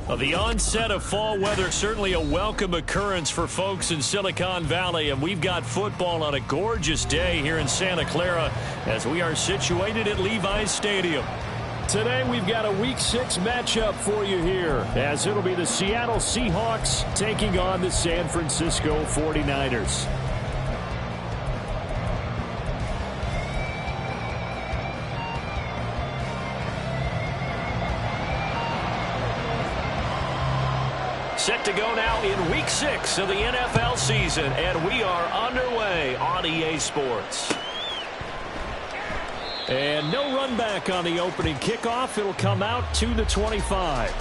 Well, the onset of fall weather, certainly a welcome occurrence for folks in Silicon Valley, and we've got football on a gorgeous day here in Santa Clara as we are situated at Levi's Stadium. Today we've got a Week 6 matchup for you here, as it'll be the Seattle Seahawks taking on the San Francisco 49ers. Set to go now in Week 6 of the NFL season, and we are underway on EA Sports. And no run back on the opening kickoff. It'll come out to the 25.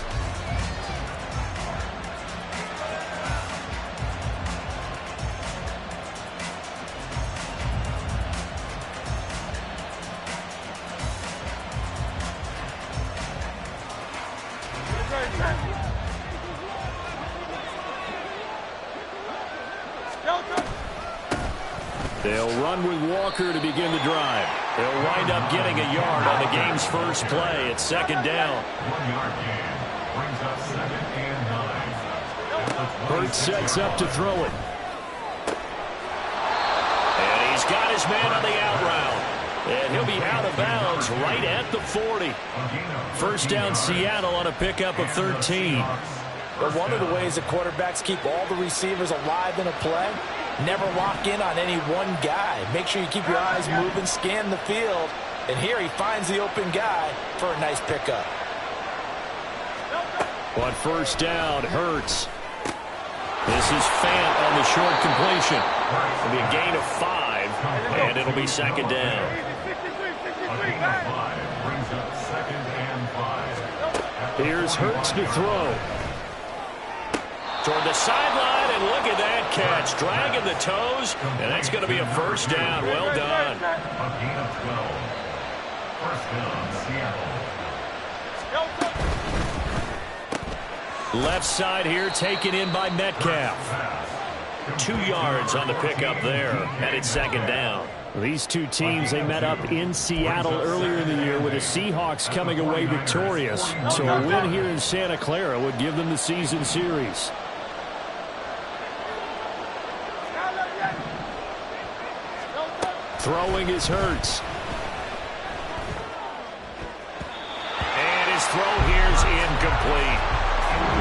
They'll run with Walker to begin the drive. They'll wind up getting a yard on the game's first play. It's second down. 1 yard gain. Brings up 2nd and 9. Hurts sets up to throw it. And he's got his man on the out route. And he'll be out of bounds right at the 40. First down Seattle on a pickup of 13. But one of the ways that quarterbacks keep all the receivers alive in a play, never lock in on any one guy. Make sure you keep your eyes moving, scan the field. And here he finds the open guy for a nice pickup. On first down, Hurts. This is Fant on the short completion. It'll be a gain of 5, and it'll be second down. A gain of 5 brings up 2nd and 5. Here's Hurts to throw. Toward the sideline, and look at that catch. Dragging the toes, and that's going to be a first down. Well done. A gain of 12. First down, Seattle. Left side here taken in by Metcalf. 2 yards on the pickup there, and it's second down. These two teams, they met up in Seattle earlier in the year with the Seahawks coming away victorious. So a win here in Santa Clara would give them the season series. Throwing is Hurts. And his throw here's incomplete.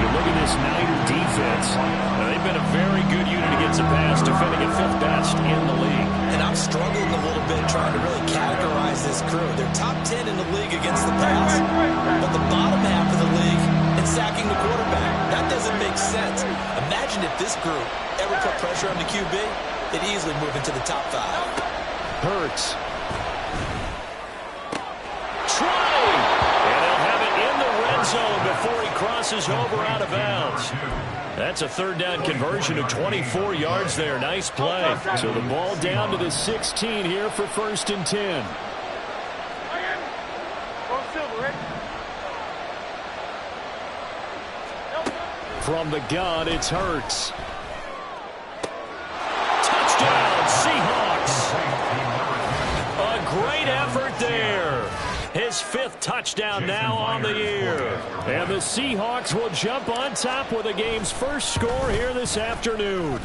You look at this Niner defense. They've been a very good unit against the pass, defending at 5th best in the league. And I'm struggling a little bit trying to really categorize this crew. They're top 10 in the league against the pass, but the bottom half of the league in sacking the quarterback. That doesn't make sense. Imagine if this group ever put pressure on the QB, they'd easily move into the top 5. Hurts. Trying! And they'll have it in the red zone before he crosses over out of bounds. That's a third down conversion of 24 yards there. Nice play. So the ball down to the 16 here for 1st and 10. From the gun, it's Hurts. Touchdown, Seahawks. A great effort there. His 5th touchdown now on the year. And the Seahawks will jump on top with the game's first score here this afternoon.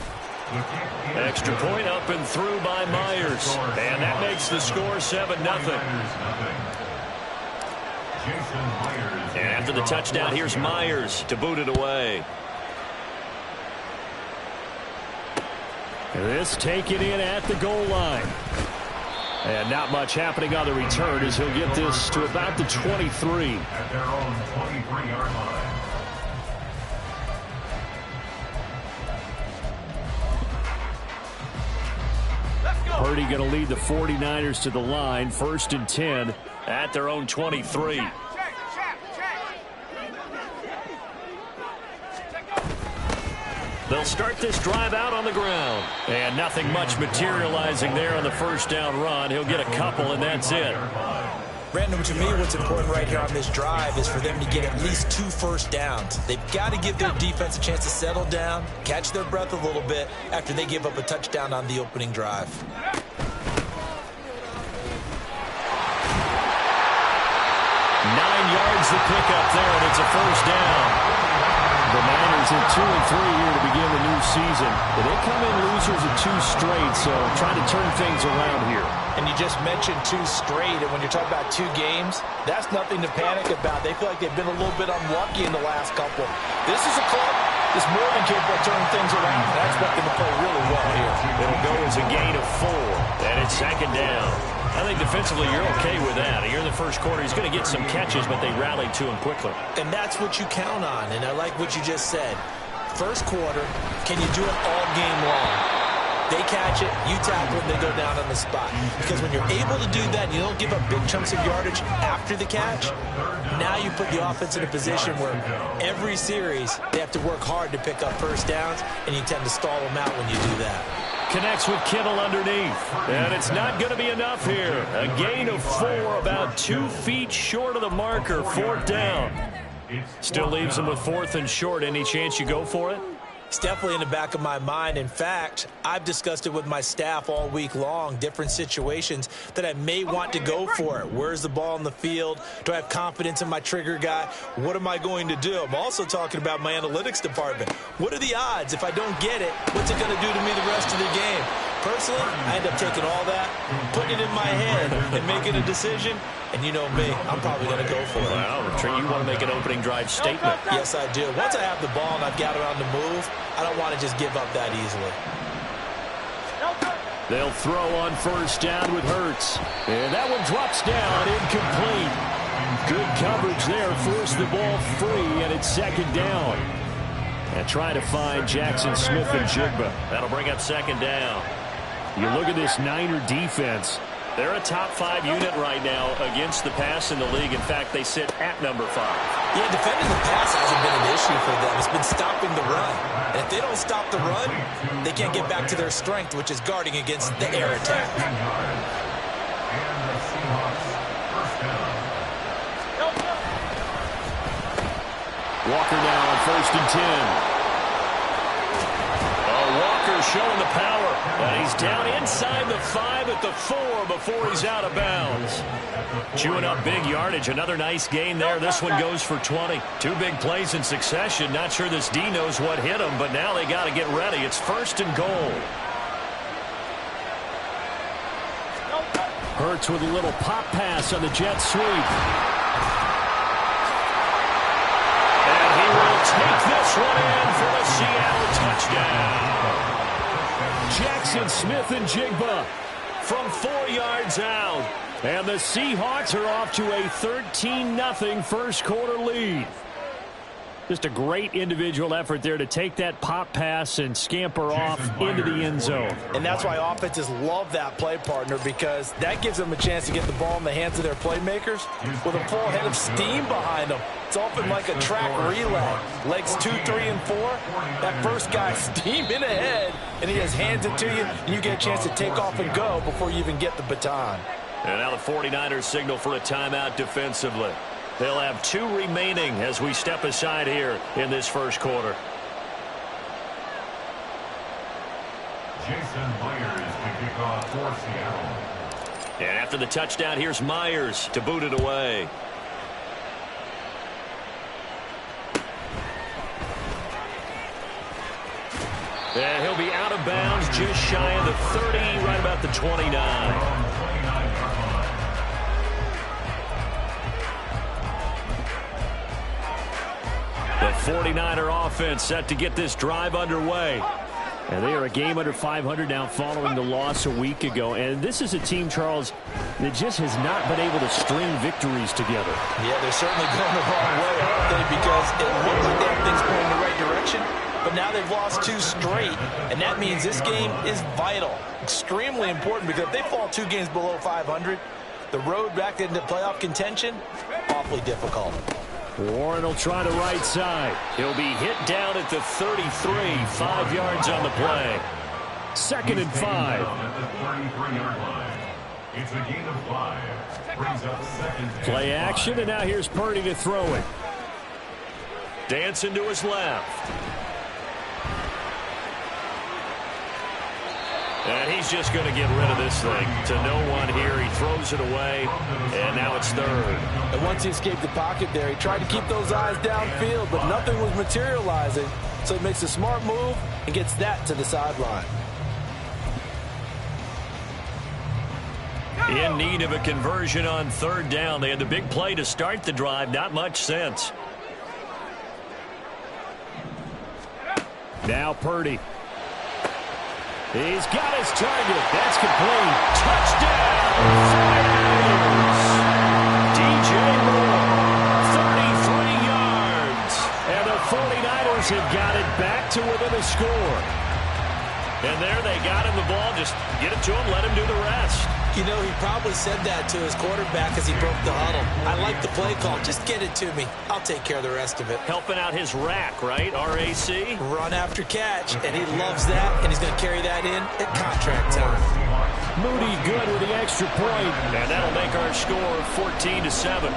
Extra point up and through by Myers. And that makes the score 7-0. And after the touchdown, here's Myers to boot it away. This taken in at the goal line. And not much happening on the return as he'll get this to about the 23. At their own 23-yard line. Purdy going to lead the 49ers to the line. 1st and 10 at their own 23. They'll start this drive out on the ground. And nothing much materializing there on the first down run. He'll get a couple, and that's it. Brandon, to me, what's important right here on this drive is for them to get at least 2 first downs. They've got to give their defense a chance to settle down, catch their breath a little bit after they give up a touchdown on the opening drive. 9 yards to pick up there, and it's a first down. The Niners in 2-3 here to begin the new season. But they come in losers of 2 straight, so trying to turn things around here. And you just mentioned 2 straight, and when you're talking about 2 games, that's nothing to panic about. They feel like they've been a little bit unlucky in the last couple. This is a club that's more than capable of turning things around, and I expect them to play really well here. It'll go as a gain of 4, and it's second down. I think defensively you're okay with that. Here in the first quarter, he's going to get some catches, but they rallied to him quickly. And that's what you count on, and I like what you just said. First quarter, can you do it all game long? They catch it, you tackle it, they go down on the spot. Because when you're able to do that, and you don't give up big chunks of yardage after the catch, now you put the offense in a position where every series they have to work hard to pick up first downs, and you tend to stall them out when you do that. Connects with Kittle underneath. And it's not going to be enough here. A gain of 4, about 2 feet short of the marker, 4th down. Still leaves him with 4th and short. Any chance you go for it? It's definitely in the back of my mind. In fact, I've discussed it with my staff all week long, different situations that I may want to go for it. Where's the ball in the field? Do I have confidence in my trigger guy? What am I going to do? I'm also talking about my analytics department. What are the odds? If I don't get it, what's it going to do to me the rest of the game? Personally, I end up taking all that, putting it in my head, and making a decision. And you know me, I'm probably going to go for it. Well, you want to make an opening drive statement. Yes, I do. Once I have the ball and I've got it on the move, I don't want to just give up that easily. They'll throw on first down with Hurts. And that one drops down, incomplete. Good coverage there, forced the ball free, and it's second down. And try to find Jackson Smith and Jigba. That'll bring up second down. You look at this Niner defense. They're a top 5 unit right now against the pass in the league. In fact, they sit at number 5. Yeah, defending the pass hasn't been an issue for them. It's been stopping the run. And if they don't stop the run, they can't get back to their strength, which is guarding against the air attack. Walker now on 1st and 10. Walker showing the power. And he's down inside the 5 at the 4 before he's out of bounds. Chewing up big yardage. Another nice gain there. This one goes for 20. 2 big plays in succession. Not sure this D knows what hit him, but now they got to get ready. It's 1st and goal. Hurts with a little pop pass on the jet sweep. And he will take this one in for a Seattle touchdown. Jackson Smith and Jigba from 4 yards out. And the Seahawks are off to a 13-0 first quarter lead. Just a great individual effort there to take that pop pass and scamper off into the end zone. And that's why offenses love that play partner, because that gives them a chance to get the ball in the hands of their playmakers with a full head of steam behind them. It's often like a track relay. Legs 2, 3, and 4. That first guy steaming ahead, and he has hands it to you, and you get a chance to take off and go before you even get the baton. And now the 49ers signal for a timeout defensively. They'll have 2 remaining as we step aside here in this first quarter. Jason Myers to kick off for Seattle. And after the touchdown, here's Myers to boot it away. And he'll be out of bounds just shy of the 30, right about the 29. The 49er offense set to get this drive underway. And they are a game under 500 now following the loss a week ago. And this is a team, Charles, that just has not been able to string victories together. Yeah, they're certainly going the wrong way, aren't they? Because it looks like they have things going in the right direction. But now they've lost 2 straight. And that means this game is vital. Extremely important, because if they fall 2 games below 500, the road back into playoff contention, awfully difficult. Warren will try the right side. He'll be hit down at the 33, 5 yards on the play. 2nd and 5. It's a gain of 5. Brings up 2nd. Play action, and now here's Purdy to throw it. Dancing to his left. And he's just going to get rid of this thing to no one here. He throws it away, and now it's third. And once he escaped the pocket there, he tried to keep those eyes downfield, but nothing was materializing. So he makes a smart move and gets that to the sideline. In need of a conversion on third down. They had the big play to start the drive. Not much sense. Now Purdy. He's got his target. That's complete. Touchdown! DJ Moore, 33 yards. And the 49ers have got it back to within a score. And there they got him the ball. Just get it to him, let him do the rest. You know, he probably said that to his quarterback as he broke the huddle. I like the play call. Just get it to me. I'll take care of the rest of it. Helping out his rack, right? R-A-C? Run after catch, and he loves that, and he's going to carry that in at contract time. Moody good with the extra point, and that'll make our score 14-7.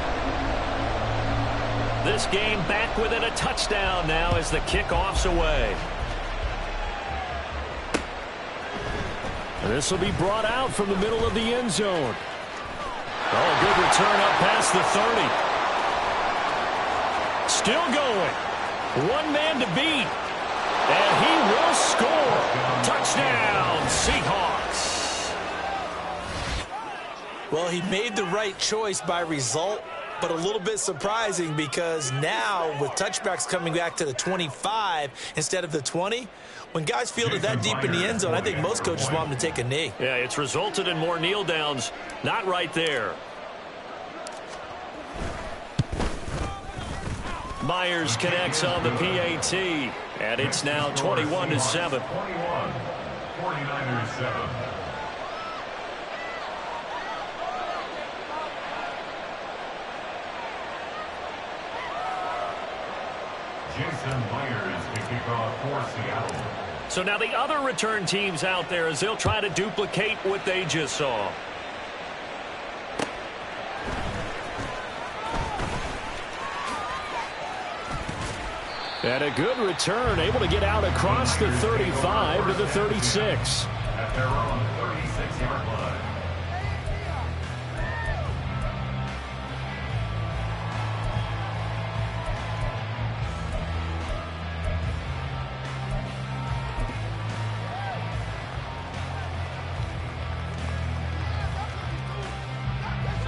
This game back within a touchdown now as the kickoff's away. This will be brought out from the middle of the end zone. Oh, good return up past the 30. Still going. One man to beat. And he will score. Touchdown, Seahawks. Well, he made the right choice by result, but a little bit surprising because now with touchbacks coming back to the 25 instead of the 20, when guys field it that deep in the end zone, I think most coaches want them to take a knee. Yeah, it's resulted in more kneel downs. Not right there. Myers connects on the PAT, and it's now 21-7. 49ers 7. Jason Myers to kick off for Seattle. So now the other return teams out there as they'll try to duplicate what they just saw. And a good return, able to get out across the 35 to the 36. At their own 36-yard line.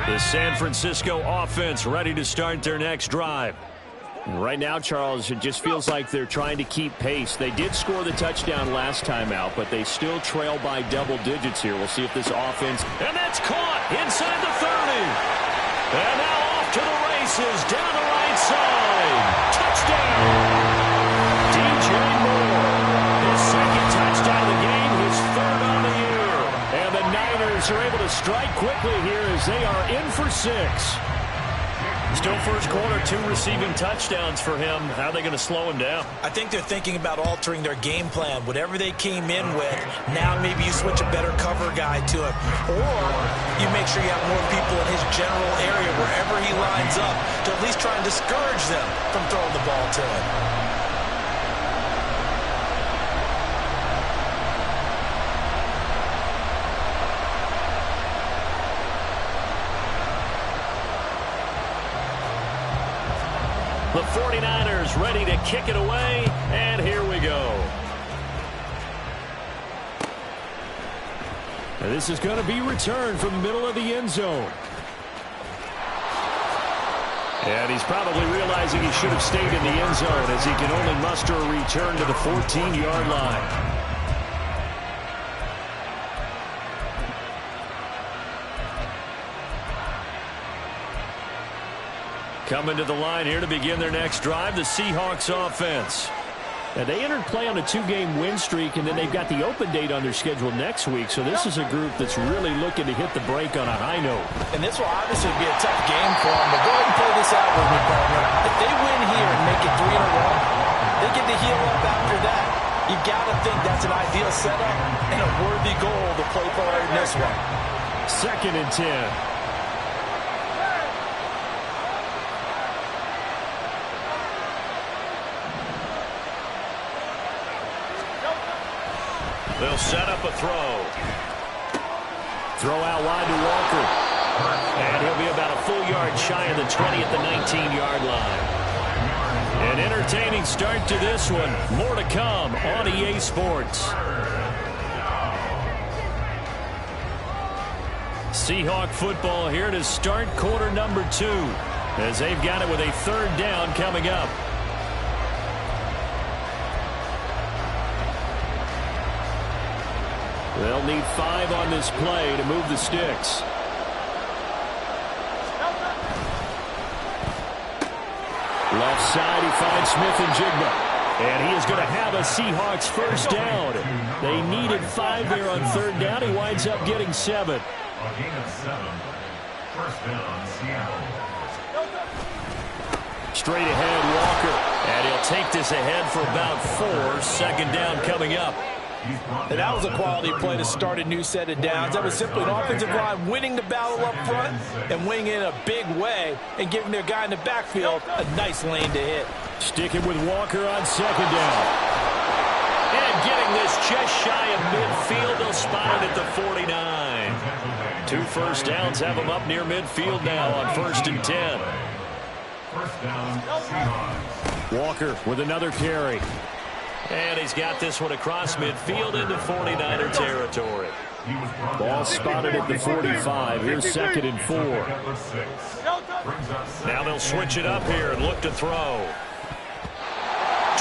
The San Francisco offense ready to start their next drive. Right now, Charles, it just feels like they're trying to keep pace. They did score the touchdown last time out, but they still trail by double digits here. We'll see if this offense... And that's caught inside the 30. And now off to the races down the right side. Touchdown. DJ Moore. His second touchdown of the game, his third on the year. And the Niners are able to strike quickly here as they are in for 6. Still first quarter, 2 receiving touchdowns for him. How are they going to slow him down? I think they're thinking about altering their game plan. Whatever they came in with, now maybe you switch a better cover guy to it. Or you make sure you have more people in his general area wherever he lines up to at least try and discourage them from throwing the ball to him. The 49ers ready to kick it away, and here we go. And this is going to be returned from the middle of the end zone. And he's probably realizing he should have stayed in the end zone as he can only muster a return to the 14-yard line. Coming to the line here to begin their next drive, the Seahawks offense. Now, they entered play on a 2-game win streak, and then they've got the open date on their schedule next week. So this is a group that's really looking to hit the break on a high note. And this will obviously be a tough game for them, but go ahead and play this out with me, partner. If they win here and make it 3 in a row, they get to heal up after that. You got to think that's an ideal setup and a worthy goal to play for in this one. 2nd and 10. They'll set up a throw. Throw out wide to Walker. And he'll be about a full yard shy of the 20 at the 19-yard line. An entertaining start to this one. More to come on EA Sports. Seahawk football here to start quarter number 2 as they've got it with a 3rd down coming up. They'll need 5 on this play to move the sticks. Left side, he finds Smith-Njigba. And he is going to have a Seahawks 1st down. They needed 5 there on 3rd down. He winds up getting 7. A gain of 7. 1st down, Seattle. Straight ahead, Walker. And he'll take this ahead for about 4. 2nd down coming up. And that was a quality play to start a new set of downs. That was simply an offensive line winning the battle up front and winning in a big way and giving their guy in the backfield a nice lane to hit. Sticking with Walker on 2nd down. And getting this just shy of midfield. They'll spot it at the 49. 2 1st downs have them up near midfield now on 1st and 10. 1st down, Seahawks. Walker with another carry. And he's got this one across midfield into 49er territory. Ball spotted at the 45. Here's 2nd and 4. Now they'll switch it up here and look to throw.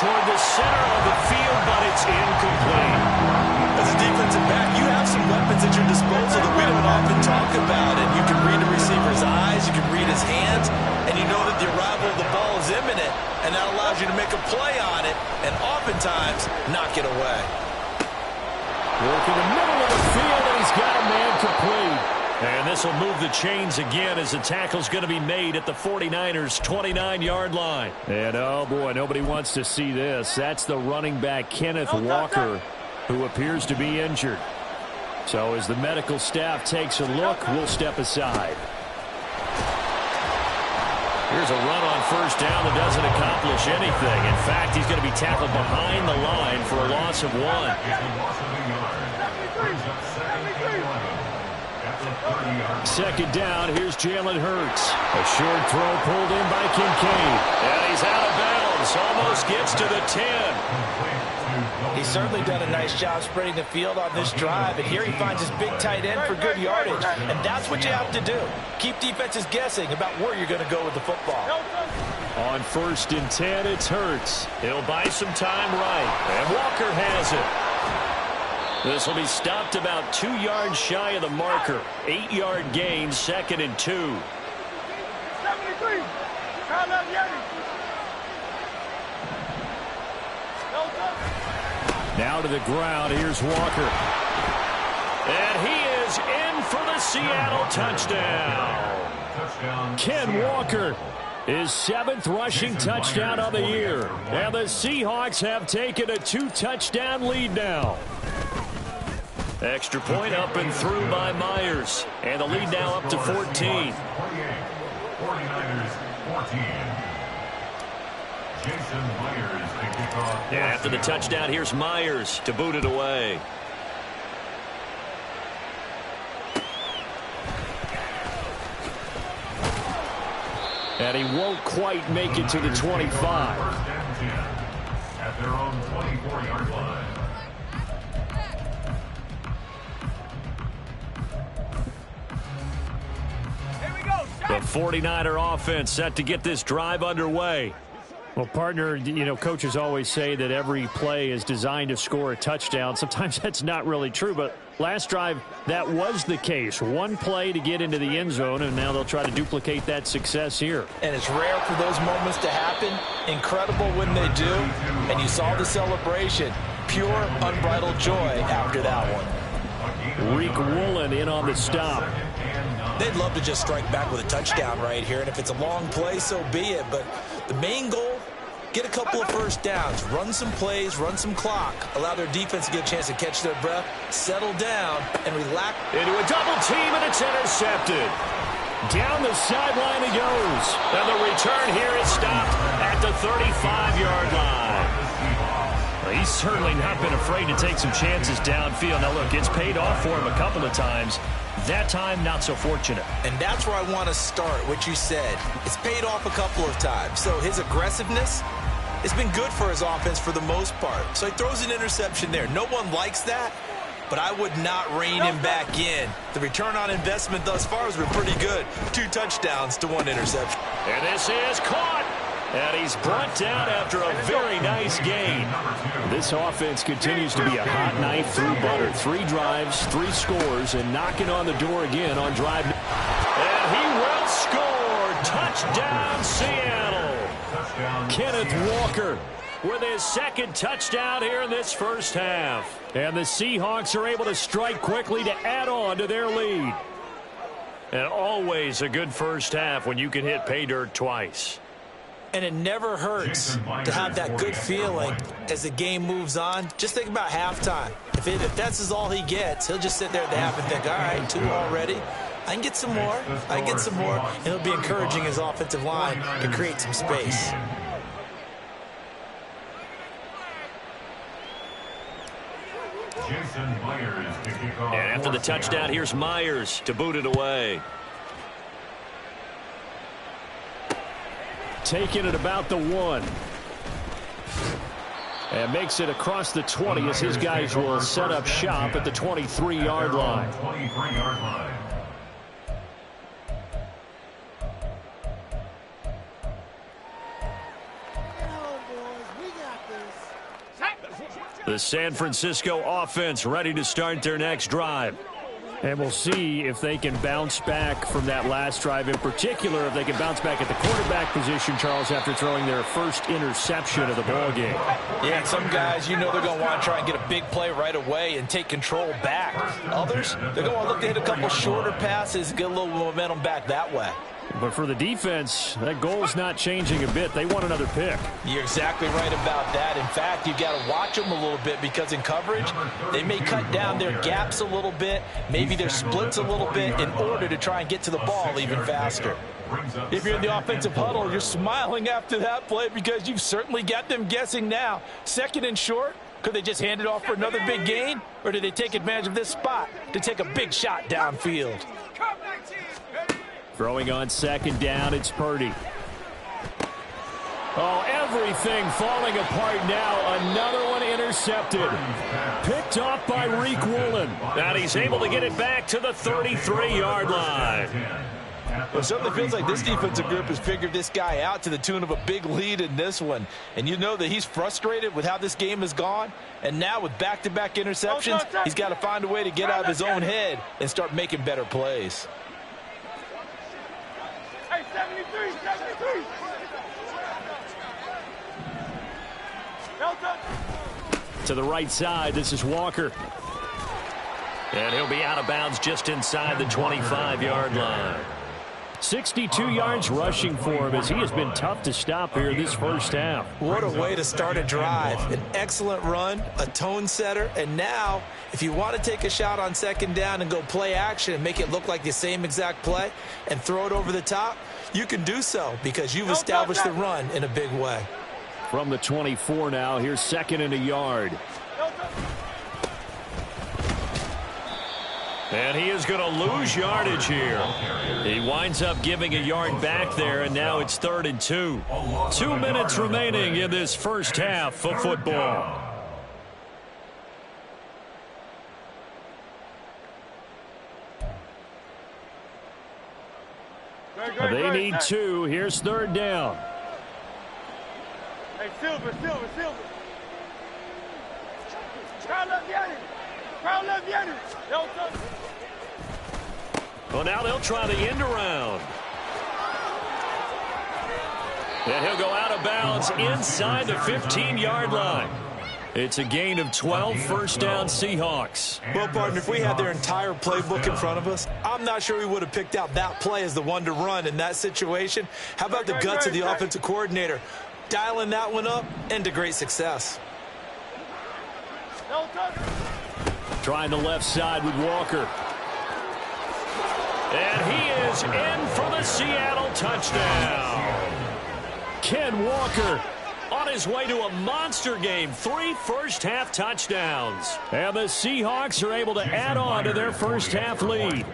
Toward the center of the field, but it's incomplete. As a defensive back, you have some weapons at your disposal that we don't often talk about. And you can read the receiver's eyes, you can read his hands, and you know that the arrival of the ball is imminent. And that allows you to make a play on it and oftentimes knock it away. Work in the middle of the field, and he's got a man complete. And this will move the chains again as the tackle's going to be made at the 49ers' 29-yard line. And, oh, boy, nobody wants to see this. That's the running back, Kenneth Walker, who appears to be injured. So as the medical staff takes a look, we'll step aside. Here's a run on 1st down that doesn't accomplish anything. In fact, he's going to be tackled behind the line for a loss of 1. Second down, here's Jalen Hurts. A short throw pulled in by Kincaid. And he's out of bounds. Almost gets to the 10. He's certainly done a nice job spreading the field on this drive, and here he finds his big tight end for good yardage. And that's what you have to do. Keep defenses guessing about where you're going to go with the football. On 1st and 10, it's Hurts. He'll buy some time right. And Walker has it. This will be stopped about 2 yards shy of the marker. 8-yard gain, 2nd and 2. 73. Now to the ground, here's Walker. And he is in for the Seattle touchdown. Ken Walker, his 7th rushing touchdown of the year. And the Seahawks have taken a 2-touchdown lead now. Extra point up and through by Myers. And the lead now up to 14. 49ers 14. Jason Myers to kick off. And after the touchdown, here's Myers to boot it away. And he won't quite make it to the 25. First and 10 at their own 24-yard line. The 49er offense set to get this drive underway. Well, partner, you know, coaches always say that every play is designed to score a touchdown. Sometimes that's not really true, but last drive, that was the case. One play to get into the end zone, and now they'll try to duplicate that success here. And it's rare for those moments to happen. Incredible when they do. And you saw the celebration. Pure, unbridled joy after that one. Reek Woolen in on the stop. They'd love to just strike back with a touchdown right here. And if it's a long play, so be it. But the main goal, get a couple of first downs, run some plays, run some clock, allow their defense to get a chance to catch their breath, settle down, and relax. Into a double team, and it's intercepted. Down the sideline it goes. And the return here is stopped at the 35-yard line. He's certainly not been afraid to take some chances downfield. Now, look, it's paid off for him a couple of times. That time, not so fortunate. And that's where I want to start, what you said. It's paid off a couple of times. So his aggressiveness, it's been good for his offense for the most part. So he throws an interception there. No one likes that, but I would not rein him back in. The return on investment thus far has been pretty good. 2 touchdowns to 1 interception. And this is caught. And he's brought down after a very nice gain. This offense continues to be a hot knife through butter. 3 drives, 3 scores, and knocking on the door again on drive. And he will score. Touchdown, Seattle. Kenneth Walker with his 2nd touchdown here in this first half. And the Seahawks are able to strike quickly to add on to their lead. And always a good first half when you can hit pay dirt twice. And it never hurts to have that good feeling as the game moves on. Just think about halftime. If that's all he gets, he'll just sit there at the half and think, all right, 2 already. I can get some more. I can get some more. And he'll be encouraging his offensive line to create some space. And after the touchdown, here's Myers to boot it away. Taking it about the 1. And makes it across the 20 as his guys will set up shop at the 23-yard line. The San Francisco offense ready to start their next drive. And we'll see if they can bounce back from that last drive, in particular if they can bounce back at the quarterback position, Charles, after throwing their first interception of the ballgame. Yeah, and some guys, you know they're going to want to try and get a big play right away and take control back. Others, they're going to want to look to hit a couple shorter passes, get a little momentum back that way. But for the defense, that goal's not changing a bit. They want another pick. You're exactly right about that. In fact, you've got to watch them a little bit because in coverage, they may cut down their gaps a little bit, maybe their splits a little bit in order to try and get to the ball even faster. If you're in the offensive huddle, you're smiling after that play because you've certainly got them guessing now. 2nd and short, could they just hand it off for another big gain? Or do they take advantage of this spot to take a big shot downfield? Throwing on 2nd down, it's Purdy. Oh, everything falling apart now. Another one intercepted. Picked off by Riq Woolen. And he's able to get it back to the 33-yard line. Well, it certainly feels like this defensive group has figured this guy out to the tune of a big lead in this one. And you know that he's frustrated with how this game has gone. And now with back-to-back interceptions, he's got to find a way to get out of his own head and start making better plays. Hey, 73, 73. To the right side, this is Walker. And he'll be out of bounds just inside the 25-yard line. 62 yards rushing for him as he has been tough to stop here this first half. What a way to start a drive. An excellent run, a tone setter, and now if you want to take a shot on 2nd down and go play action and make it look like the same exact play and throw it over the top, you can do so because you've established the run in a big way. From the 24 now, here's 2nd and a yard. And he is going to lose yardage here. He winds up giving a yard back there, and now it's 3rd and 2. 2 minutes remaining in this first half of football. They need 2. Here's 3rd down. Hey, Silver. Crowd left Yanni. Well, now they'll try the end around. And he'll go out of bounds inside the 15-yard line. It's a gain of 12, first down Seahawks. Well, partner, if we had their entire playbook in front of us, I'm not sure we would have picked out that play as the one to run in that situation. How about the guts of the offensive coordinator? Dialing that one up into great success. Trying the left side with Walker. And he is in for the Seattle touchdown. Ken Walker on his way to a monster game. 3 first-half touchdowns. And the Seahawks are able to add on to their first-half lead.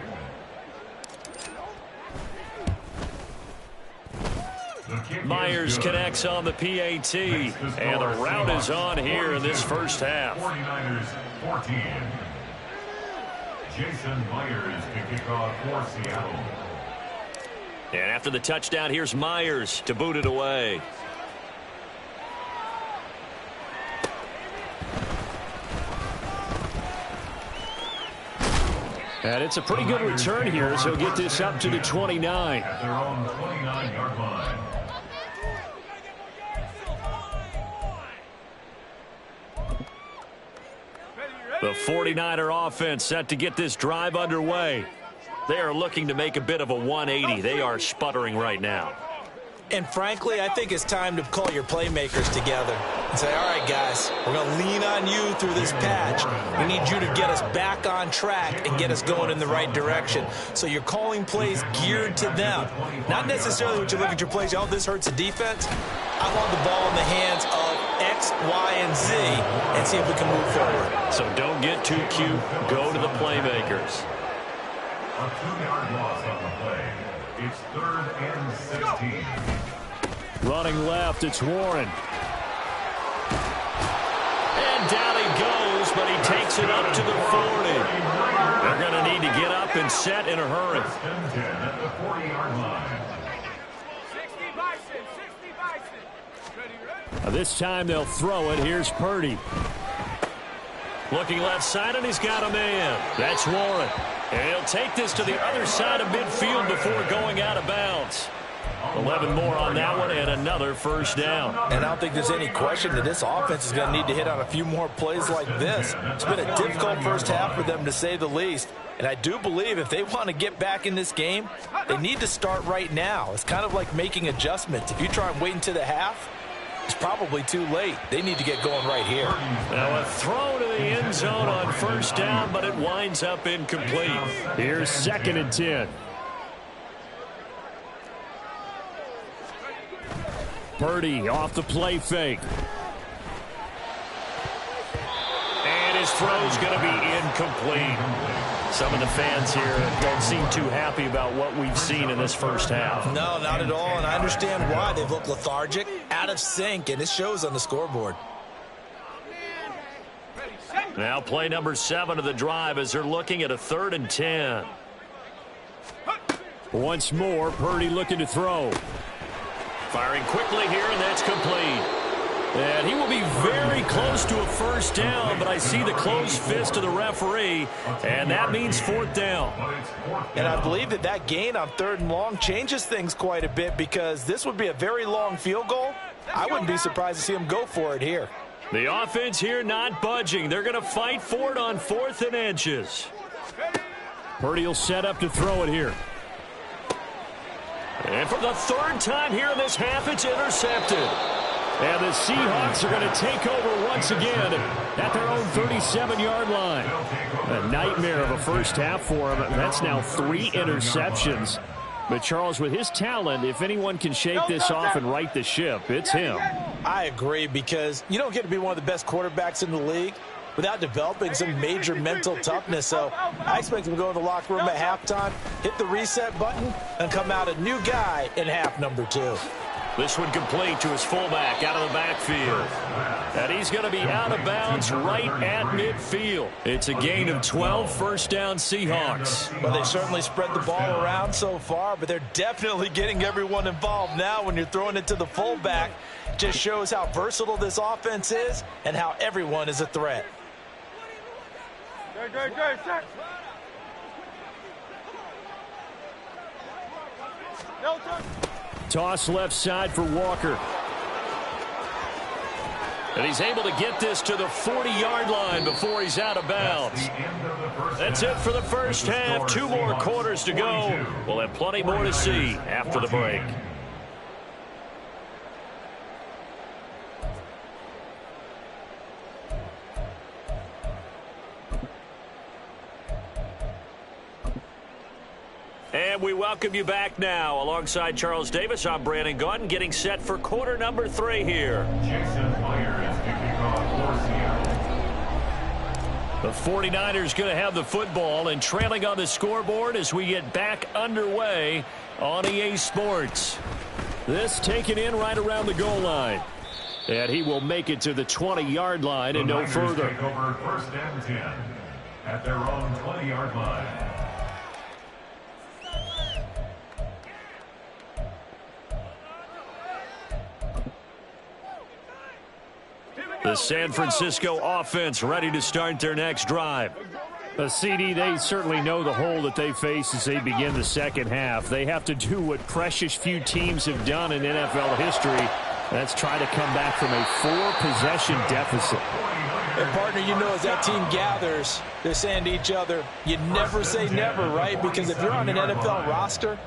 Myers connects on the PAT, and the route is on here in this first half. 49ers 14. Jason Myers to kick off for Seattle. And after the touchdown, here's Myers to boot it away. And it's a pretty good return here, so he'll get this up to the 29. At their own 29-yard line. The 49er offense set to get this drive underway. They are looking to make a bit of a 180. They are sputtering right now. And frankly, I think it's time to call your playmakers together and say, all right, guys, we're going to lean on you through this patch. We need you to get us back on track and get us going in the right direction. So you're calling plays geared to them. Not necessarily when you look at your plays, oh, this hurts the defense. I want the ball in the hands of X, Y, and Z and see if we can move forward. So don't get too cute. Go to the playmakers. A 2-yard loss on the play. It's 3rd and 16. Running left, it's Warren. And down he goes, but he takes it up to the 40. They're going to need to get up and set in a hurry. 1st and 10 at the 40-yard line. 60 Bison, 60 Bison. Ready, ready? This time they'll throw it. Here's Purdy. Looking left side, and he's got a man. That's Warren. And he'll take this to the other side of midfield before going out of bounds. 11 more on that one, and another first down. And I don't think there's any question that this offense is going to need to hit on a few more plays like this. It's been a difficult first half for them, to say the least. And I do believe if they want to get back in this game, they need to start right now. It's kind of like making adjustments. If you try and wait until the half, it's probably too late. They need to get going right here. Now a throw to the end zone on first down, but it winds up incomplete. Here's 2nd and 10. Purdy off the play fake. And his throw's going to be incomplete. Some of the fans here don't seem too happy about what we've seen in this first half. No, not at all, and I understand why. They've looked lethargic, out of sync, and it shows on the scoreboard. Now play number 7 of the drive as they're looking at a 3rd and 10. Once more, Purdy looking to throw. Firing quickly here, and that's complete. And he will be very close to a first down, but I see the closed fist of the referee, and that means 4th down. And I believe that that gain on 3rd and long changes things quite a bit, because this would be a very long field goal. I wouldn't be surprised to see him go for it here. The offense here not budging. They're going to fight for it on 4th and inches. Purdy will set up to throw it here. And for the 3rd time here in this half, it's intercepted. And the Seahawks are going to take over once again at their own 37-yard line. A nightmare of a first half for him. That's now 3 interceptions. But, Charles, with his talent, if anyone can shake this off and right the ship, it's him. I agree, because you don't get to be one of the best quarterbacks in the league without developing some major mental toughness. So I expect him to go in the locker room at halftime, hit the reset button, and come out a new guy in half number 2. This one complete to his fullback out of the backfield. And he's going to be out of bounds right at midfield. It's a gain of 12, first down Seahawks. Well, they certainly spread the ball around so far, but they're definitely getting everyone involved now when you're throwing it to the fullback. Just shows how versatile this offense is and how everyone is a threat. Good, set. No touch. Toss left side for Walker. And he's able to get this to the 40-yard line before he's out of bounds. That's it for the first half. 2 more quarters to go. We'll have plenty more to see after the break. And we welcome you back now. Alongside Charles Davis, I'm Brandon Gaudin, getting set for quarter number 3 here. Jason Myers kicking off for Seattle. The 49ers going to have the football and trailing on the scoreboard as we get back underway on EA Sports. This taken in right around the goal line. And he will make it to the 20-yard line and no further. Take over 1st and 10 at their own 20-yard line. The San Francisco offense ready to start their next drive. CD, they certainly know the hole that they face as they begin the second half. They have to do what precious few teams have done in NFL history. That's try to come back from a 4-possession deficit. And partner, you know, as that team gathers, they're saying to each other, you never say never, right? Because if you're on an NFL roster,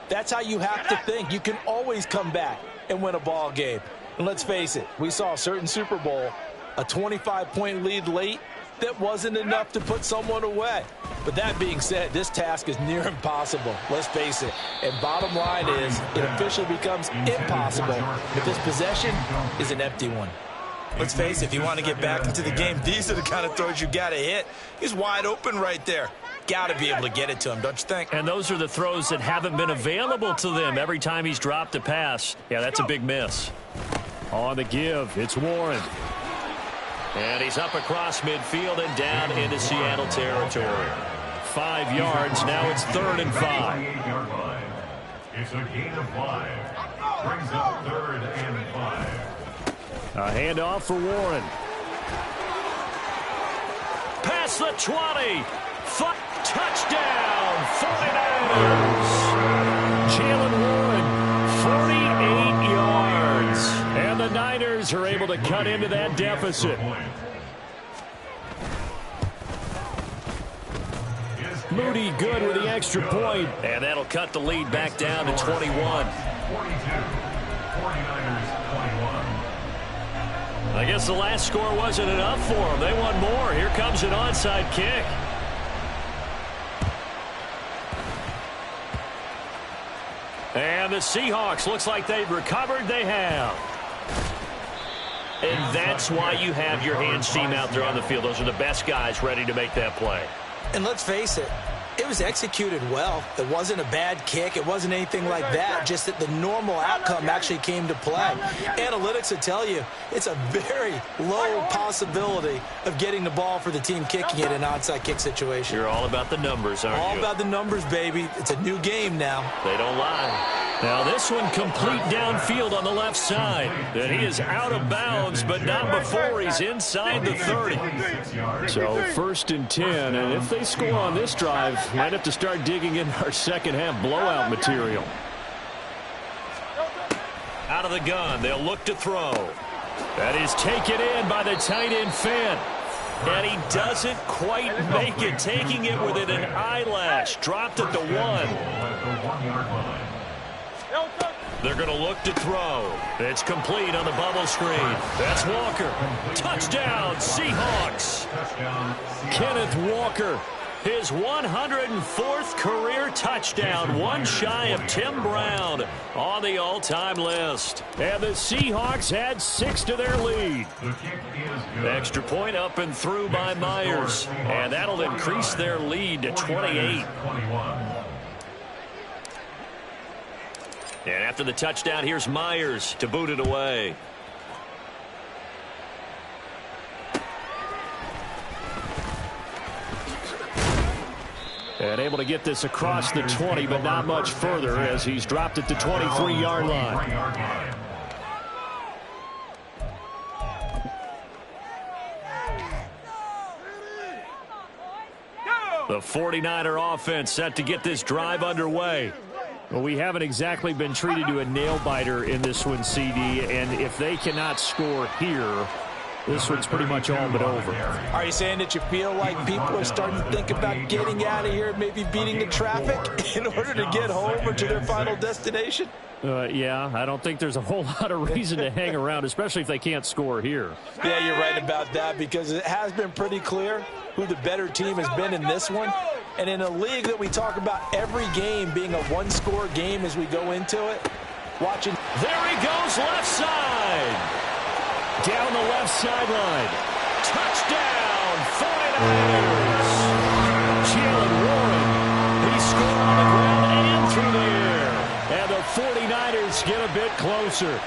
that's how you have to think. You can always come back and win a ball game. And let's face it, we saw a certain Super Bowl, a 25-point lead late, that wasn't enough to put someone away. But that being said, this task is near impossible. Let's face it. And bottom line is, it officially becomes impossible if this possession is an empty one. Let's face it, if you want to get back into the game, these are the kind of throws you got to hit. He's wide open right there. Got to be able to get it to him, don't you think? And those are the throws that haven't been available to them every time he's dropped a pass. Yeah, that's a big miss. On the give, it's Warren. And he's up across midfield and down into Seattle territory. 5 yards, now it's 3rd and 5. It's a gain of 5. Brings up 3rd and 5. A handoff for Warren. Past the 20. Touchdown, 49ers. Jalen Warren, 48 yards. And the Niners are able to cut into that deficit. Moody good with the extra point. And that'll cut the lead back down to 21. 42. 49ers 21. I guess the last score wasn't enough for them. They want more. Here comes an onside kick. And the Seahawks, looks like they've recovered. They have. And that's why you have your hands team out there on the field. Those are the best guys ready to make that play. And let's face it, it was executed well. It wasn't a bad kick. It wasn't anything like that, just that the normal outcome actually came to play. Analytics will tell you it's a very low possibility of getting the ball for the team kicking it in an onside kick situation. You're all about the numbers, aren't you? All about the numbers, baby. It's a new game now. They don't lie. Now this one complete downfield on the left side. And he is out of bounds, but not before he's inside the 30. So 1st and 10, and if they score on this drive, might have to start digging in our second half blowout material. Out of the gun, they'll look to throw. That is taken in by the tight end Fant. And he doesn't quite make it, taking it within an eyelash. Dropped at the 1. They're going to look to throw. It's complete on the bubble screen. That's Walker. Touchdown, Seahawks. Kenneth Walker, his 104th career touchdown, one shy of Tim Brown on the all-time list. And the Seahawks add 6 to their lead. Extra point up and through by Myers. And that'll increase their lead to 28. And after the touchdown, here's Myers to boot it away. And able to get this across the 20, but not much further as he's dropped it to 23-yard line. The 49er offense set to get this drive underway. Well, we haven't exactly been treated to a nail-biter in this one, CD, and if they cannot score here, this one's pretty much all but over. Are you saying that you feel like people are starting to think about getting out of here, maybe beating the traffic in order to get home or to their final destination? Yeah, I don't think there's a whole lot of reason to hang around, especially if they can't score here. Yeah, you're right about that because it has been pretty clear who the better team has been in this one. And in a league that we talk about every game being a one-score game as we go into it, watching. There he goes, left side. Down the left sideline. Touchdown, 49ers. Jalen Warren, he scored on the ground and through the air. And the 49ers get a bit closer.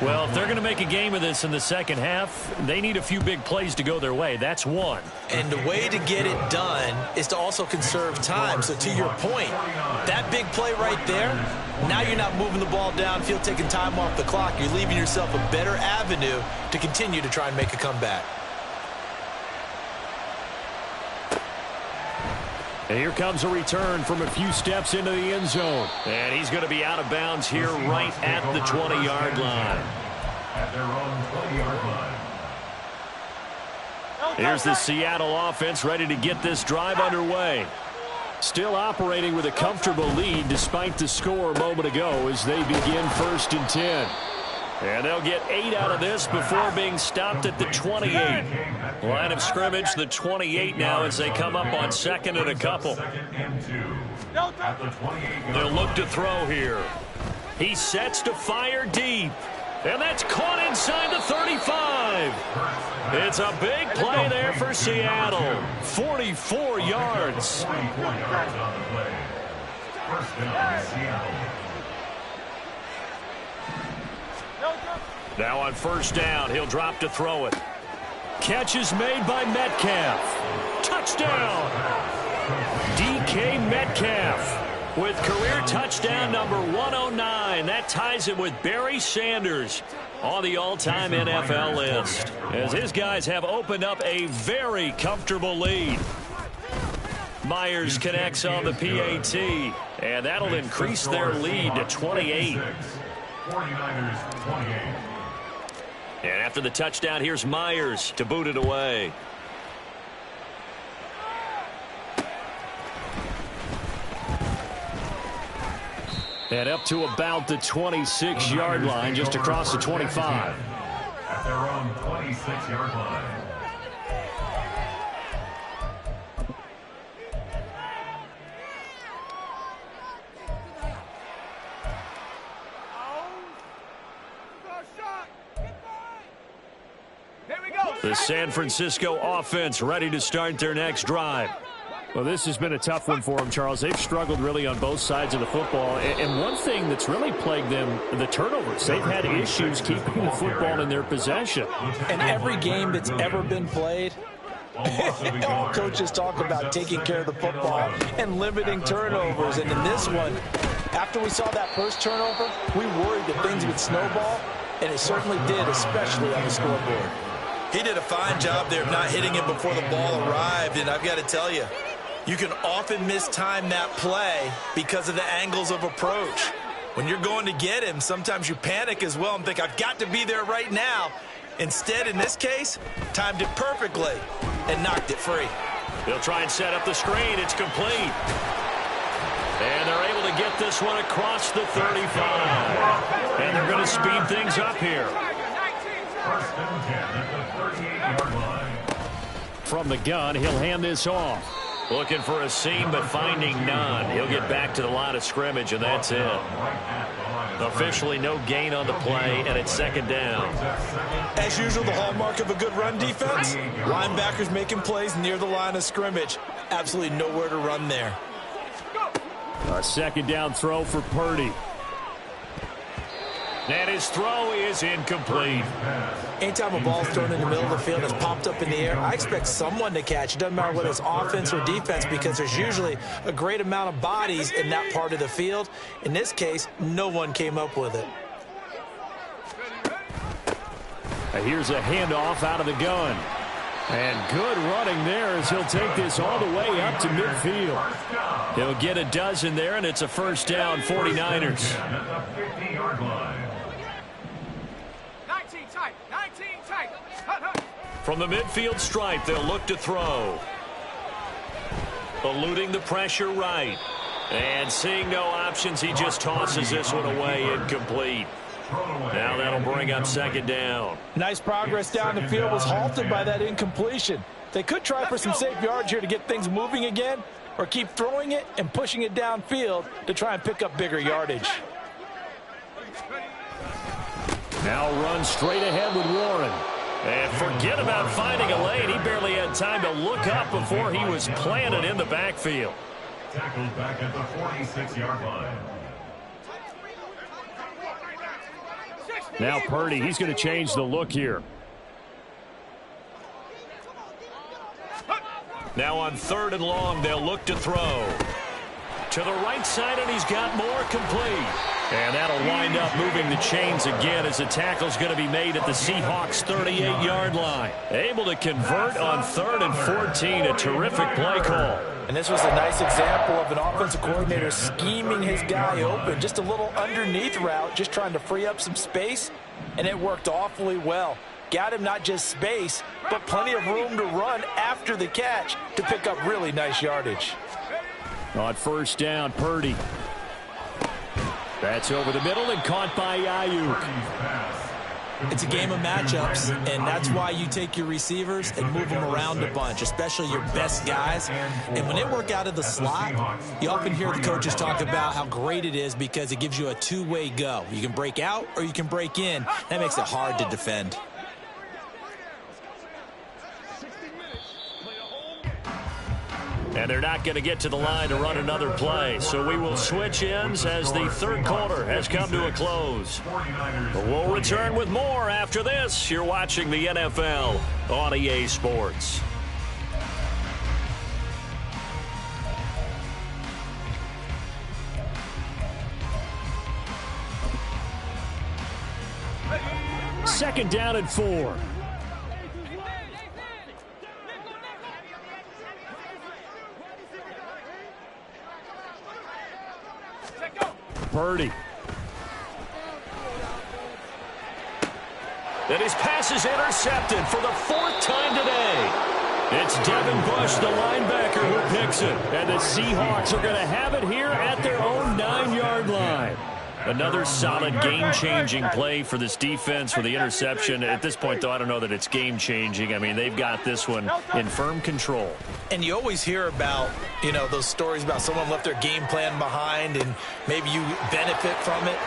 Well, if they're going to make a game of this in the second half, they need a few big plays to go their way. That's one. And the way to get it done is to also conserve time. So to your point, that big play right there, now you're not moving the ball downfield, taking time off the clock. You're leaving yourself a better avenue to continue to try and make a comeback. And here comes a return from a few steps into the end zone. And he's going to be out of bounds here right at the 20-yard line. At their own 20-yard line. Here's the Seattle offense ready to get this drive underway. Still operating with a comfortable lead despite the score a moment ago as they begin 1st and 10. And they'll get 8 out of this before being stopped at the 28. Line of scrimmage, the 28 now as they come up on 2nd and a couple. They'll look to throw here. He sets to fire deep. And that's caught inside the 35. It's a big play there for Seattle. 44 yards. 44 yards on the play. First down, Seattle. Now on 1st down, he'll drop to throw it. Catch is made by Metcalf. Touchdown! DK Metcalf with career touchdown number 109. That ties him with Barry Sanders on the all-time NFL list, as his guys have opened up a very comfortable lead. Myers connects on the PAT, and that'll increase their lead to 28. 49ers 28. And after the touchdown, here's Myers to boot it away. And up to about the 26-yard line, just across the 25. At their own 26-yard line. The San Francisco offense ready to start their next drive. Well, this has been a tough one for them, Charles. They've struggled really on both sides of the football. And one thing that's really plagued them, the turnovers. They've had issues keeping the football in their possession. And every game that's ever been played, all coaches talk about taking care of the football and limiting turnovers. And in this one, after we saw that first turnover, we worried that things would snowball, and it certainly did, especially on the scoreboard. He did a fine job there of not hitting him before the ball arrived, and I've got to tell you, you can often mistime that play because of the angles of approach. When you're going to get him, sometimes you panic as well and think, I've got to be there right now. Instead, in this case, timed it perfectly and knocked it free. They'll try and set up the screen. It's complete. And they're able to get this one across the 35. And they're going to speed things up here. First and 10 at the 38-yard line. From the gun, he'll hand this off. Looking for a seam, but finding none. He'll get back to the line of scrimmage, and that's it. Officially no gain on the play, and it's 2nd down. As usual, the hallmark of a good run defense, linebackers making plays near the line of scrimmage. Absolutely nowhere to run there. A 2nd down throw for Purdy. And his throw is incomplete. Anytime a ball's thrown in the middle of the field and it's popped up in the air, I expect someone to catch. It doesn't matter whether it's offense or defense, because there's usually a great amount of bodies in that part of the field. In this case, no one came up with it. Here's a handoff out of the gun. And good running there as he'll take this all the way up to midfield. He'll get a dozen there, and it's a 1st down, 49ers. At the 50-yard line. 19 tight. 19 tight. From the midfield stripe, they'll look to throw. Eluding the pressure right. And seeing no options, he just tosses this one away, incomplete. Now that'll bring up 2nd down. Nice progress down the field, was halted by that incompletion. They could try for some safe yards here to get things moving again, or keep throwing it and pushing it downfield to try and pick up bigger yardage. Now run straight ahead with Warren. And forget about finding a lane. He barely had time to look up before he was planted in the backfield. Tackled back at the 46-yard line. Now Purdy, he's going to change the look here. Now on 3rd and long, they'll look to throw. To the right side, and he's got more complete. And that'll wind up moving the chains again as the tackle's going to be made at the Seahawks' 38-yard line. Able to convert on 3rd and 14, a terrific play call. And this was a nice example of an offensive coordinator scheming his guy open. Just a little underneath route, just trying to free up some space, and it worked awfully well. Got him not just space, but plenty of room to run after the catch to pick up really nice yardage. On 1st down, Purdy. That's over the middle and caught by Ayuk. It's a game of matchups, and that's why you take your receivers and move them around a bunch, especially your best guys. And when they work out of the slot, you often hear the coaches talk about how great it is because it gives you a two-way go. You can break out or you can break in. That makes it hard to defend. And they're not going to get to the line to run another play. So we will switch ends as the 3rd quarter has come to a close. But we'll return with more after this. You're watching the NFL on EA Sports. Second down and 4. Purdy. And his pass is intercepted for the 4th time today. It's Devin Bush, the linebacker, who picks it. And the Seahawks are going to have it here at their own 9-yard line. Another solid game-changing play for this defense for the interception. At this point, though, I don't know that it's game-changing. I mean, they've got this one in firm control. And you always hear about, those stories about someone left their game plan behind and maybe you benefit from it.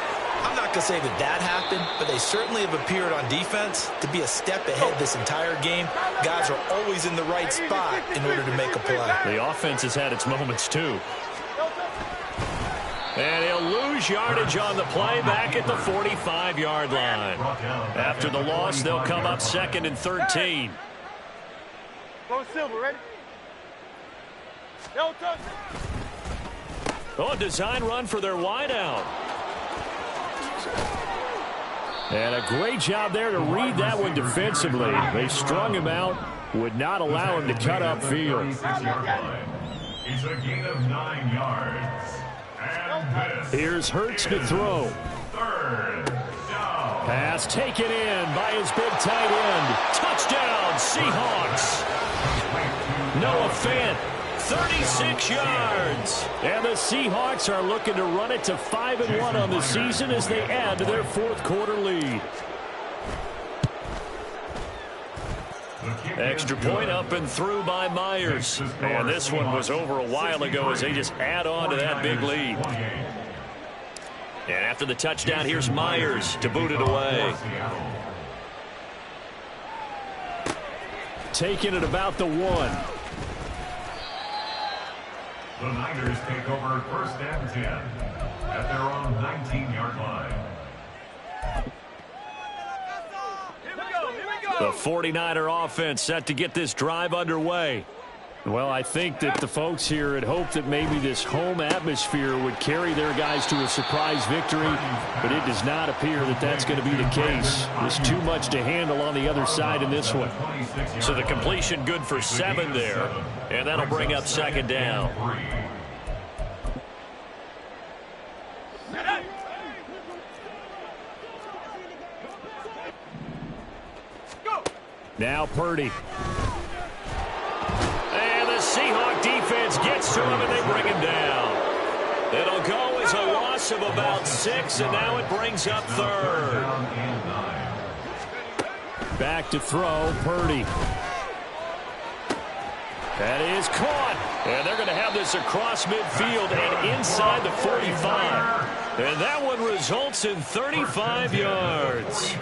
I'm not going to say that happened, but they certainly have appeared on defense to be a step ahead this entire game. Guys are always in the right spot in order to make a play. The offense has had its moments, too. And he'll lose yardage on the play back at the 45-yard line. After the loss, they'll come up 2nd and 13. Go Silver, ready? Oh, design run for their wideout. And a great job there to read that one defensively. They strung him out, would not allow him to cut upfield. It's a gain of 9 yards. And Here's Hurts to throw. 3rd down. Pass taken in by his big tight end. Touchdown, Seahawks. Noah Fant, 36 yards. And the Seahawks are looking to run it to 5-1 on the season as they add to their 4th quarter lead. Extra point up and through by Myers. And this one was over a while ago as they just add on to that big lead. And after the touchdown, here's Myers to boot it away. Taking it about the 1. The Niners take over 1st and 10 at their own 19-yard line. The 49er offense set to get this drive underway. Well, I think that the folks here had hoped that maybe this home atmosphere would carry their guys to a surprise victory, but it does not appear that that's going to be the case. There's too much to handle on the other side in this one. So the completion good for 7 there, and that'll bring up 2nd down. Now Purdy. And the Seahawk defense gets to him, and they bring him down. It'll go as a loss of about 6, and now it brings up 3rd. Back to throw, Purdy. That is caught. And they're going to have this across midfield and inside the 45. And that one results in 35 yards.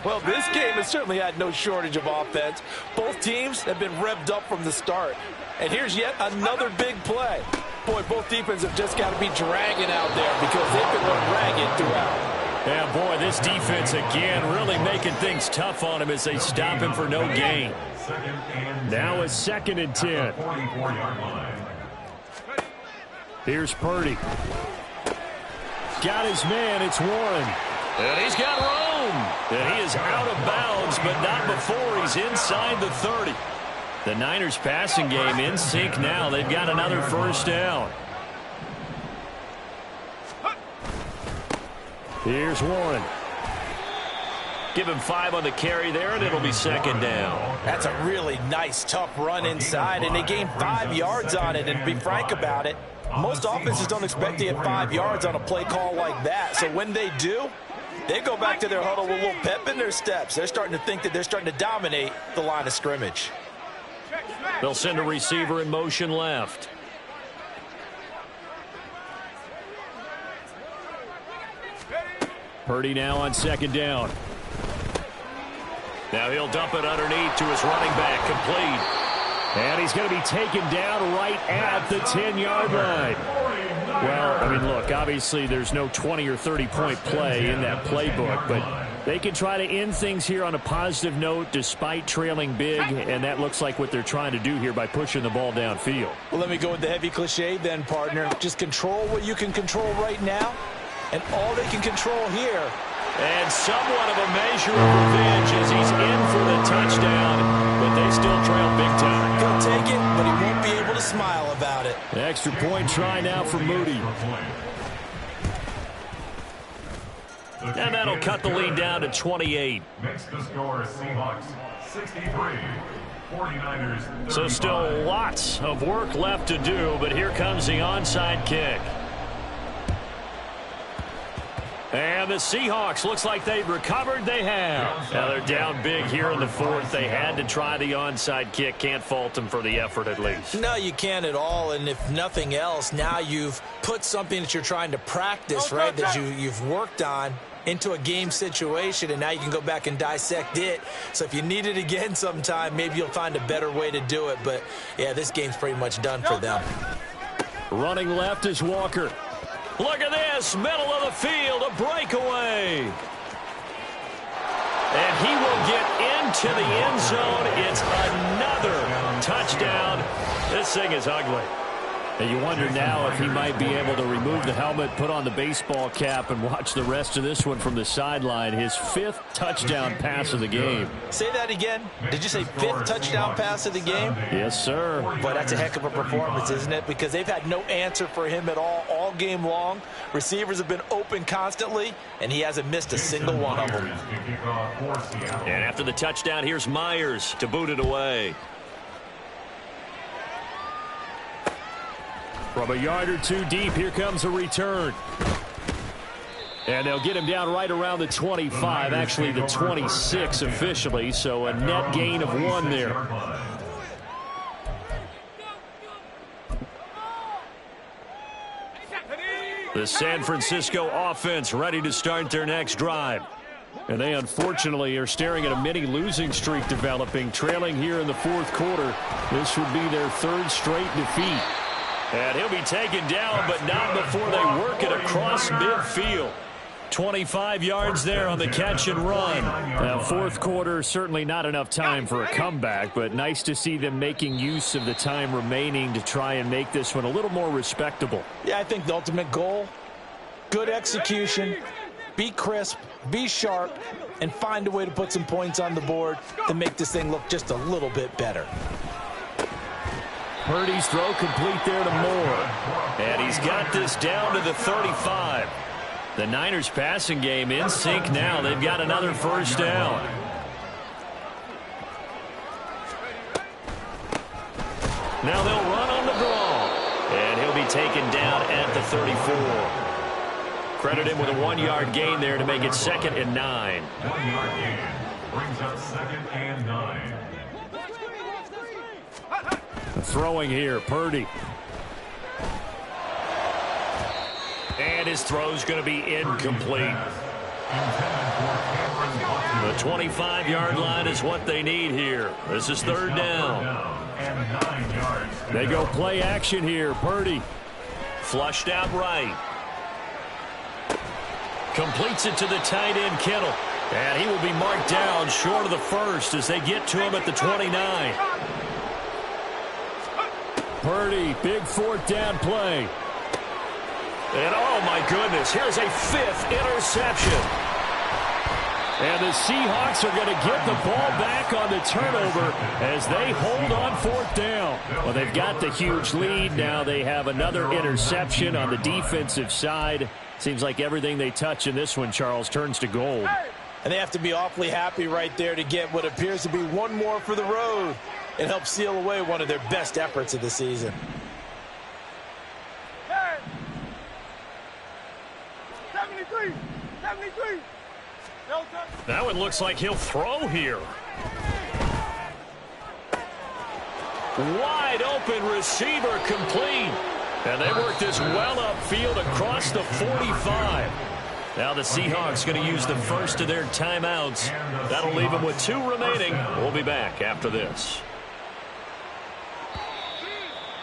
Well, this game has certainly had no shortage of offense. Both teams have been revved up from the start. And here's yet another big play. Boy, both defenses have just got to be dragging out there because they've been run ragged throughout. Yeah, boy, this defense again really making things tough on him as they stop him for no gain. Now a 2nd and 10. Here's Purdy. Got his man. It's Warren. And he's got room. And he is out of bounds, but not before he's inside the 30. The Niners passing game in sync now. They've got another first down. Here's Warren. Give him 5 on the carry there, and it'll be 2nd down. That's a really nice, tough run inside, and they gained 5 yards on it. And to be frank about it, most offenses don't expect to get 5 yards on a play call like that. So when they do, they go back to their huddle with a little pep in their steps. They're starting to think that they're starting to dominate the line of scrimmage. They'll send a receiver in motion left. Purdy now on 2nd down. Now he'll dump it underneath to his running back, complete. And he's going to be taken down right at the 10-yard line. Well, I mean, look, obviously there's no 20 or 30-point play in that playbook, but they can try to end things here on a positive note despite trailing big, and that looks like what they're trying to do here by pushing the ball downfield. Well, let me go with the heavy cliche then, partner. Just control what you can control right now, and all they can control here. And somewhat of a measure of revenge as he's in for the touchdown, but they still trail big time. He'll take it, but he won't be able to smile about it. Extra point try now for Moody. And that'll cut the lead down to 28. Makes the score Seahawks 63. 49ers 35. So still lots of work left to do, but here comes the onside kick. And the Seahawks, looks like they've recovered. They have. Now they're down big here in the 4th. They had to try the onside kick. Can't fault them for the effort at least. No, you can't at all. And if nothing else, now you've put something that you're trying to practice, right, that you've worked on into a game situation, and now you can go back and dissect it. So if you need it again sometime, maybe you'll find a better way to do it. But, yeah, this game's pretty much done for them. Running left is Walker. Look at this, middle of the field, a breakaway. And he will get into the end zone. It's another touchdown. This thing is ugly. And you wonder now if he might be able to remove the helmet, put on the baseball cap, and watch the rest of this one from the sideline. His 5th touchdown pass of the game. Say that again. Did you say 5th touchdown pass of the game? Yes, sir. Boy, that's a heck of a performance, isn't it? Because they've had no answer for him at all game long. Receivers have been open constantly, and he hasn't missed a single one of them. And after the touchdown, here's Myers to boot it away. From a yard or two deep, here comes a return. And they'll get him down right around the 25, actually the 26 officially, so a net gain of 1 there. The San Francisco offense ready to start their next drive. And they unfortunately are staring at a mini losing streak developing, trailing here in the 4th quarter. This would be their 3rd straight defeat. And he'll be taken down, but not before they work it across midfield. 25 yards there on the catch and run. Now, 4th quarter, certainly not enough time for a comeback, but nice to see them making use of the time remaining to try and make this one a little more respectable. Yeah, I think the ultimate goal, good execution, be crisp, be sharp, and find a way to put some points on the board to make this thing look just a little bit better. Purdy's throw complete there to Moore. And he's got this down to the 35. The Niners passing game in sync now. They've got another first down. Now they'll run on the draw. And he'll be taken down at the 34. Credit him with a 1-yard gain there to make it 2nd and 9. 1-yard gain brings up 2nd and 9. Throwing here, Purdy. And his throw's going to be incomplete. The 25-yard line is what they need here. This is third down. They go play action here. Purdy. Flushed out right. Completes it to the tight end, Kittle. And he will be marked down short of the first as they get to him at the 29. Purdy, big fourth down play. And oh my goodness, here's a fifth interception. And the Seahawks are going to get the ball back on the turnover as they hold on fourth down. Well, they've got the huge lead. Now they have another interception on the defensive side. Seems like everything they touch in this one, Charles, turns to gold. And they have to be awfully happy right there to get what appears to be one more for the road and help seal away one of their best efforts of the season. 73. That one looks like he'll throw here. Wide open receiver complete. And they work this well upfield across the 45. Now the Seahawks going to use the first of their timeouts. That'll leave them with 2 remaining. We'll be back after this.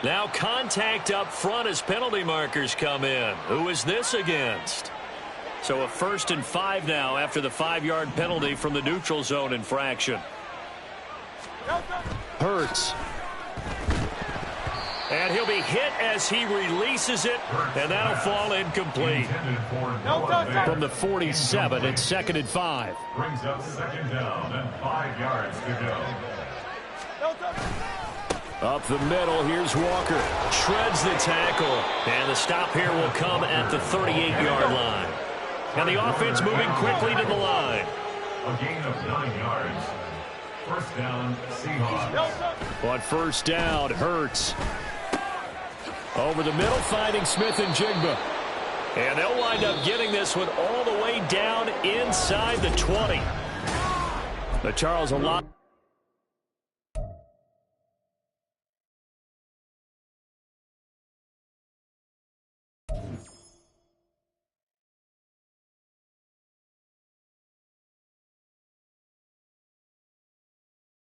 Now contact up front as penalty markers come in. Who is this against? So a 1st and 5 now after the 5-yard penalty from the neutral zone infraction. Hurts. And he'll be hit as he releases it, and that'll fall incomplete. From the 47, it's 2nd and 5. Brings up 2nd down and 5 yards to go. Up the middle, here's Walker. Shreds the tackle, and the stop here will come at the 38-yard line. And the offense moving quickly to the line. A gain of 9 yards. First down, Seahawks. On first down, Hurts. Over the middle, finding Smith and Jigba. And they'll wind up getting this one all the way down inside the 20. But Charles, a lot.